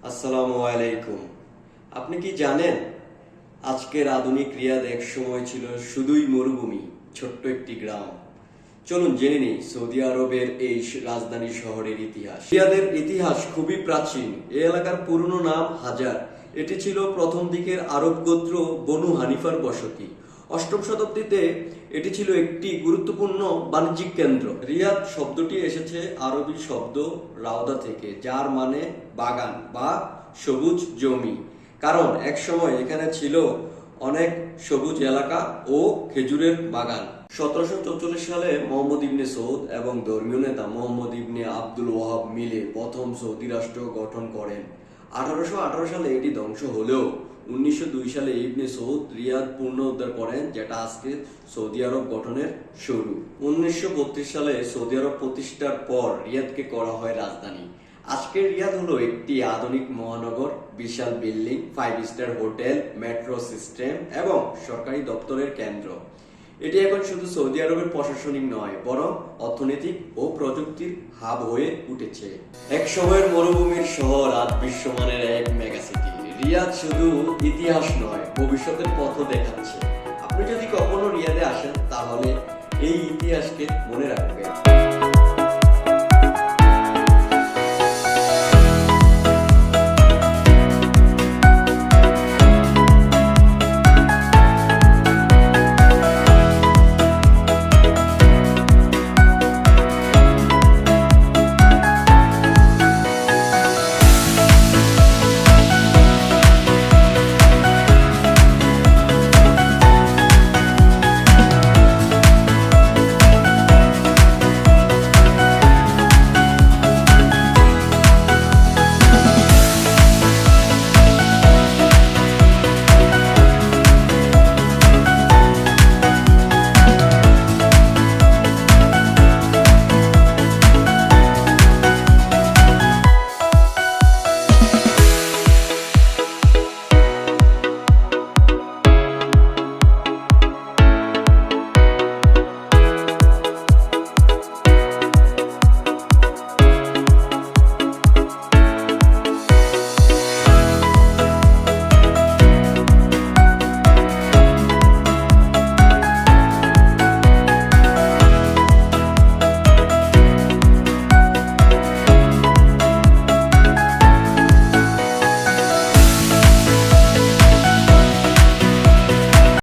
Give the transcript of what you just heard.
আসসালামু আলাইকুম। আপনি কি জানেন আজকের আধুনিক রিয়াদ এক সময় ছিল শুধুই মরুভূমি, ছোট্ট একটি গ্রাম। চলুন জেনে নিই সৌদি আরবের এই রাজধানী শহরের ইতিহাস। রিয়াদের ইতিহাস খুবই প্রাচীন। এই এলাকার পুরনো নাম হাজার। এটি ছিল প্রথম দিকের আরব গোত্র বনু হানিফার বসতি। অষ্টম শতাব্দীতে এটি ছিল একটি গুরুত্বপূর্ণ বাণিজ্যিক কেন্দ্র। রিয়াদ শব্দটি এসেছে আরবি শব্দ রাওদা থেকে, যার মানে বাগান বা সবুজ জমি। কারণ এক সময় এখানে ছিল অনেক সবুজ এলাকা ও খেজুরের বাগান। 1744 সালে মোহাম্মদ ইবনে সৌদ এবং ধর্মীয় নেতা মোহাম্মদ ইবনে আব্দুল ওয়াহাব মিলে প্রথম সৌদি রাষ্ট্র গঠন করেন। 1818 সালে এটি ধ্বংস হলেও 1902 সালে ইবনে সৌদ রিয়াদ পুনরুদ্ধার করেন, যেটা আজকে সৌদি আরব গঠনের শুরু। 1932 সালে সৌদি আরব প্রতিষ্ঠার পর রিয়াদকে করা হয় রাজধানী। আজকের রিয়াদ হলো একটি আধুনিক মহানগর, বিশাল building, 5 star hotel, metro system এবং সরকারি দপ্তরের কেন্দ্র। এটি এখন শুধু সৌদি আরবের প্রশাসনিক নয়, বরং অর্থনৈতিক ও প্রযুক্তির হাব হয়ে উঠেছে। এক সময়ের মরুভূমির শহর আজ বিশ্বমানের এক মেগাসিটি। রিয়াদ শুধু ইতিহাস নয়, ভবিষ্যতের পথও দেখাচ্ছে। আপনি যদি কখনো রিয়াদে আসেন তাহলে এই ইতিহাসকে মনে রাখবেন।